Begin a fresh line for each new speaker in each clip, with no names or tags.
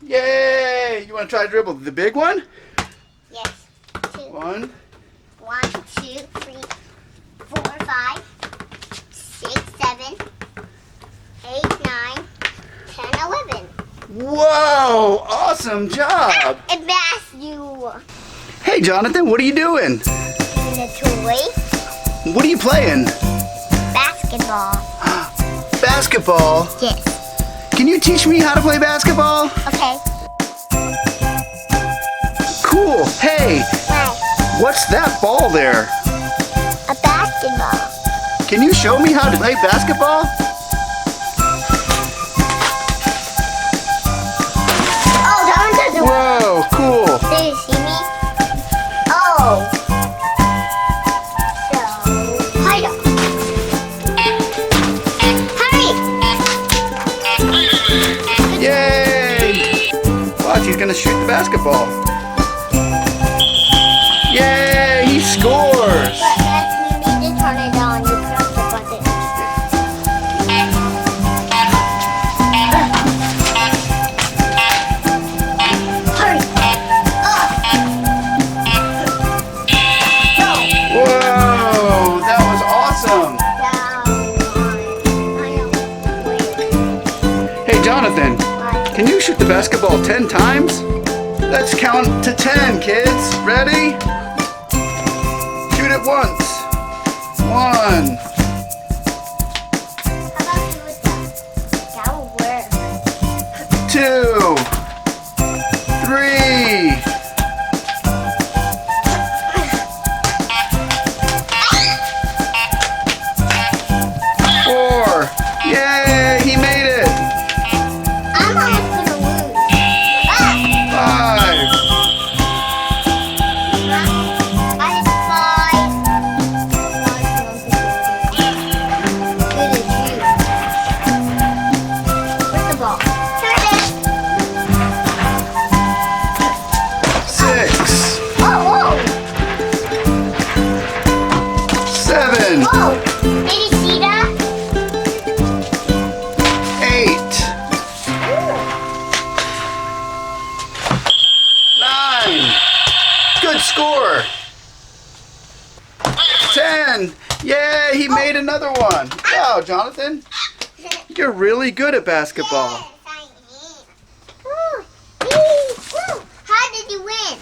Yay! You want to try to dribble the big one?
Yes. 2.
1.
1, 2, 3, 4, 5, 6, 7, 8, 9, 10, 11.
Whoa! Awesome job!
It passed you.
Hey, Jonathan, what are you doing?
In a toy.
What are you playing?
Basketball.
Basketball?
Yes.
Can you teach me how to play basketball?
Okay.
Cool. Hey,
Right.
what's that ball there?
A basketball.
Can you show me how to play basketball?
Oh, that one doesn't work.
Whoa, cool.
Do you see me? Oh. So, hide up. Hurry.
Yay! Watch, he's gonna shoot the basketball. Yay! He scores!
But then you need to turn it on. You press the button. Hurry. Go.
Whoa! That was awesome! Hey, Jonathan, can you shoot the basketball 10 times? Let's count to 10, kids. Ready? Shoot it once. 1.
How about you with that will work.
2. 3. 4. Yay! He made it.
I'm almost gonna lose.
5.
I did 5. Good as you. Where's the ball? Turn it.
6.
Oh,
7.
whoa. Whoa. Did you see that?
8. 9. Good score. 10. Yay, he made another one. Wow, Jonathan, you're really good at basketball.
Yes, I am. Woo. Yee. Woo. How did you win?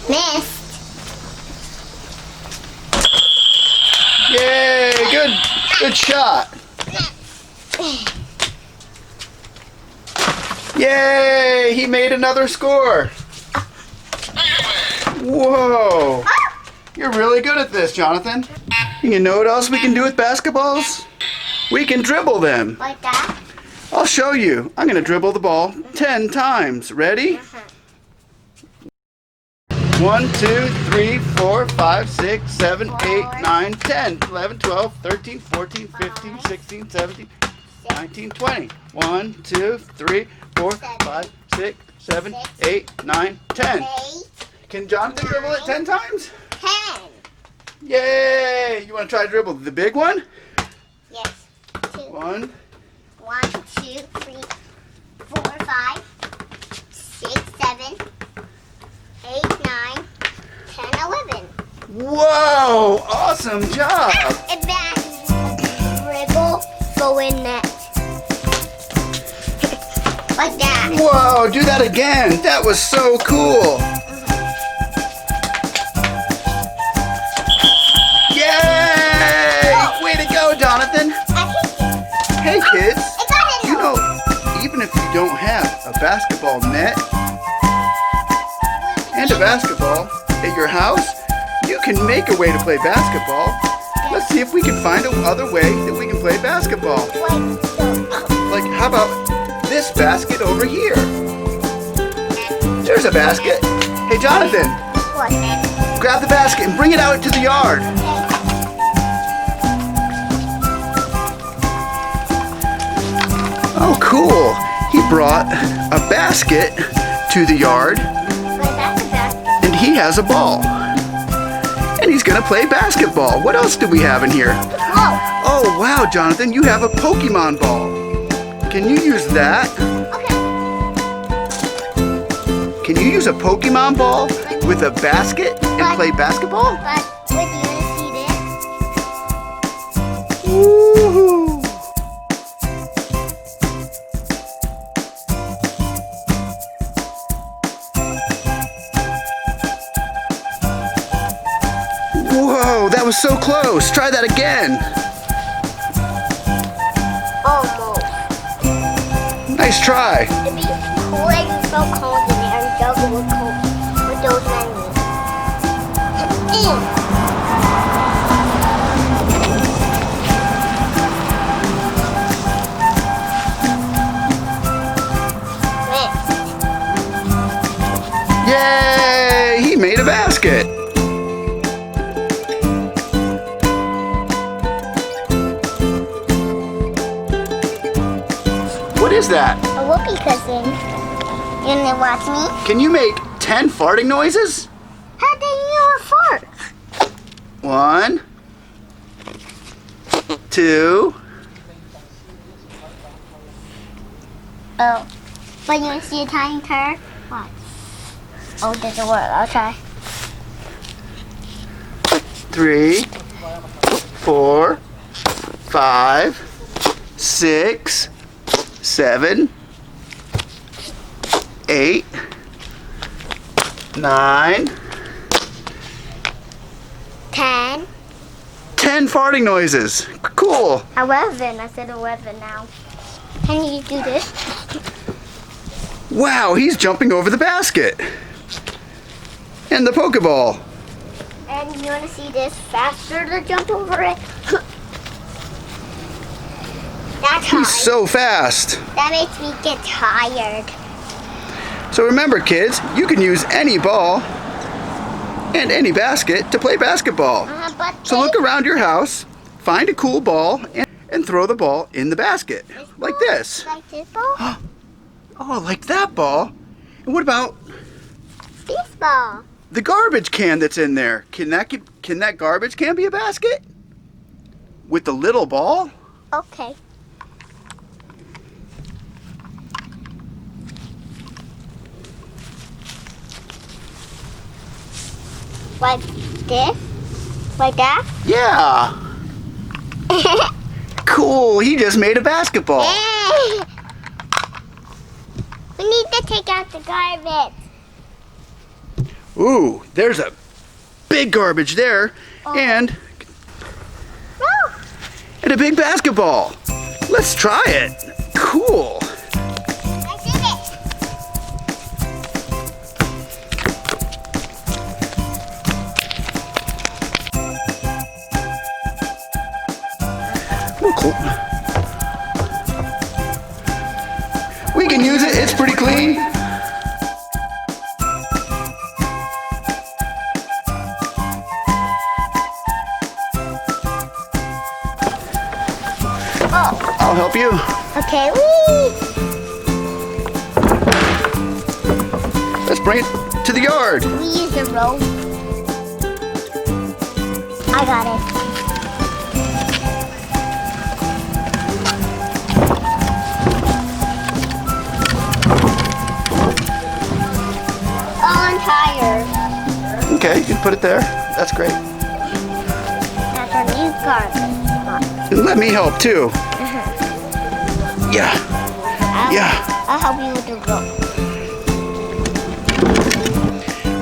Missed.
Yay, good shot. Yay, he made another score. Whoa. You're really good at this, Jonathan. You know what else we can do with basketballs? We can dribble them.
Like that?
I'll show you. I'm going to dribble the ball 10 times. Ready? 1, 2, 3, 4, 5, 6, 7, 8, 9, 10, 11, 12, 13, 14, 15, 16, 17, 19, 20. 1, 2, 3, 4, 5, 6, 7, 8, 9, 10.
8,
Can Jonathan dribble it 10 times?
10.
Yay! You want to try to dribble the big one?
Yes. 2.
1.
1, 2, 3, 4, 5, 6, 7, 8, 9, 10, 11.
Whoa! Awesome job!
And back. Dribble, go in net. Like that.
Whoa! Do that again! That was so cool! Yay! Way to go, Jonathan! Hey kids,
I got it.
you know, even if you don't have a basketball net and a basketball at your house, you can make a way to play basketball. Let's see if we can find another way that we can play basketball. Like, how about this basket over here? There's a basket. Hey, Jonathan,
What?
grab the basket and bring it out into the yard. Oh, cool. He brought a basket to the yard, and he has a ball. And he's gonna play basketball. What else do we have in here?
Whoa.
Oh, Oh, wow, Jonathan, you have a Pokemon ball. Can you use that?
Okay.
Can you use a Pokemon ball with a basket and play basketball?
But would you want to see this?
Woohoo! Whoa, that was so close. Try that again.
Almost.
Nice try.
It'd be cool if you felt cold in there and juggle with cold with those menus.
Yay! He made a basket. What is that?
A whoopee cushion. You wanna watch me?
Can you make 10 farting noises?
How do you know a fart?
1, 2.
Oh. But you want to see a tiny turd? Watch. Oh, it doesn't work. I'll try.
3, 4, 5, 6, 7, 8, 9,
10.
10 farting noises. Cool.
11. I said 11 now. Can you do this?
Wow, he's jumping over the basket. And the Pokeball.
And you want to see this faster to jump over it? That's hard.
He's so fast.
That makes me get tired.
So remember, kids, you can use any ball and any basket to play basketball.
But
So look around your house, find a cool ball, and throw the ball in the basket. Like this.
Like this ball?
Oh, like that ball. And what about
This ball.
the garbage can that's in there? Can that garbage can be a basket? With the little ball?
Okay. Like this? Like that?
Yeah. Cool, he just made a basketball.
Hey! We need to take out the garbage.
Ooh, there's a big garbage there.
Oh.
And
Woo!
a big basketball. Let's try it. Cool.
I did it.
Well, cool. We can use it. It's pretty clean.
Oh,
I'll help you.
okay. Whee!
Let's bring it to the yard.
We use the rope. I got it. Oh, I'm tired.
Okay, you can put it there. That's great.
That's our new garbage.
And let me help too. Yeah. Yeah.
I'll help you with the rope.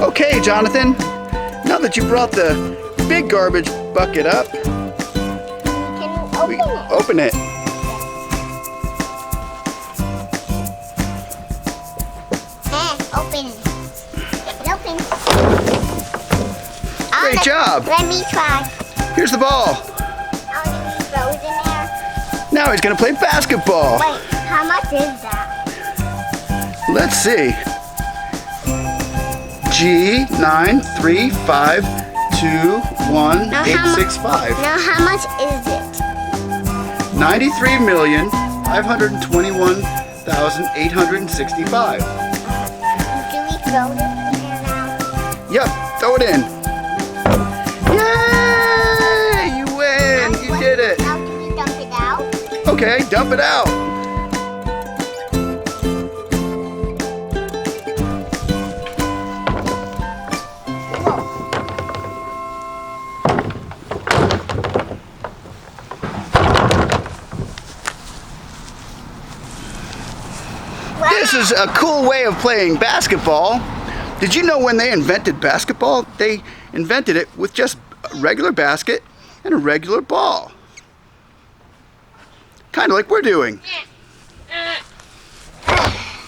Okay, Jonathan. Now that you brought the big garbage bucket up,
Can you
we open it.
Open it. Open.
Great job.
Let me try.
Here's the ball.
I'll leave these rows in there.
Now he's gonna play basketball.
Wait, how much is that?
Let's see. G935218865.
Now, how much is it?
93,521,865.
Do we throw this in there now?
Yep, throw it in. Yay! You win! You did it.
How do we
Okay, dump it out. This is a cool way of playing basketball. Did you know when they invented basketball, they invented it with just a regular basket and a regular ball? Kind of like we're doing.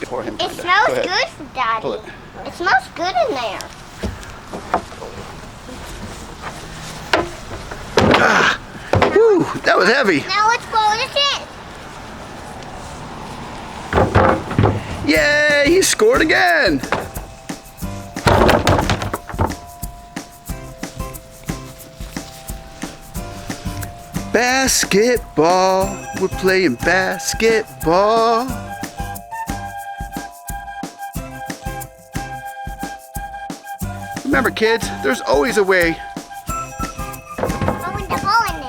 It smells good, Daddy. It smells good in there.
Whew, that was heavy.
Now let's blow this in.
Yay, he scored again. Basketball, we're playing basketball. Remember kids, there's always a way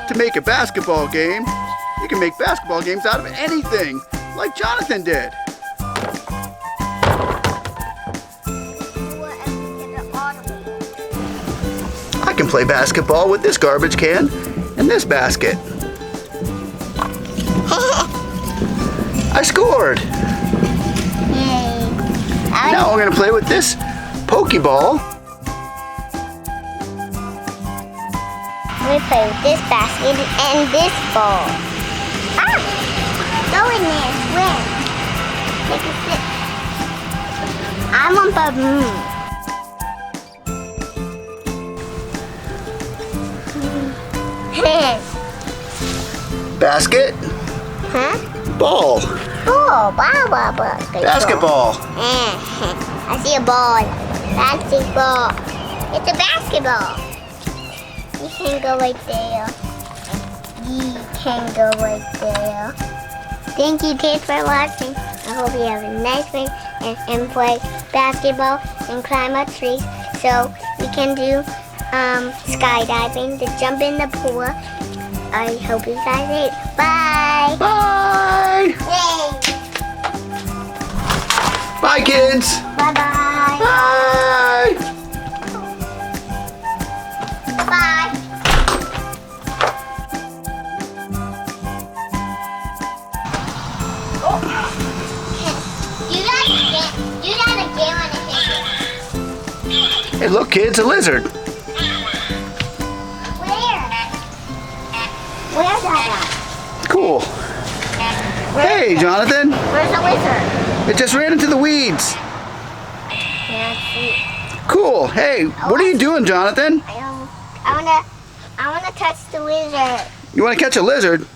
to make a basketball game. You can make basketball games out of anything, like Jonathan did. I can play basketball with this garbage can and this basket. I scored.
Yay.
Now we're gonna play with this Pokeball.
We play with this basket and this ball. Ah! Go in there, swim. Take a sip. I'm on baboon.
Basket.
Huh?
Ball.
Oh, ball.
Basketball.
I see a ball. Basketball. It's a basketball. You can go right there. You can go right there. Thank you, kids, for watching. I hope you have a nice day and play basketball and climb up trees so we can do skydiving to jump in the pool. I hope you guys ate. Bye.
Bye.
Yay.
Bye, kids.
Bye-bye.
Bye.
Bye. Do that again when it hits you.
Hey, look, kids, a lizard.
Where's that
Cool. Hey, Jonathan.
Where's the lizard?
It just ran into the weeds.
Can't see.
Cool. Hey, what are you doing, Jonathan?
I wanna touch the lizard.
You want to catch a lizard?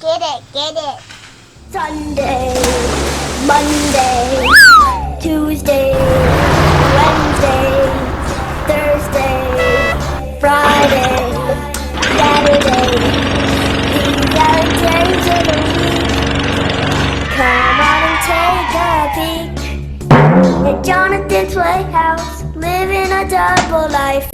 Get it.
Sunday, Monday, Tuesday, Wednesday, Thursday, Friday, Saturday. These are the days of the week. Come on and take a peek at Jonathan's Playhouse, living a double life.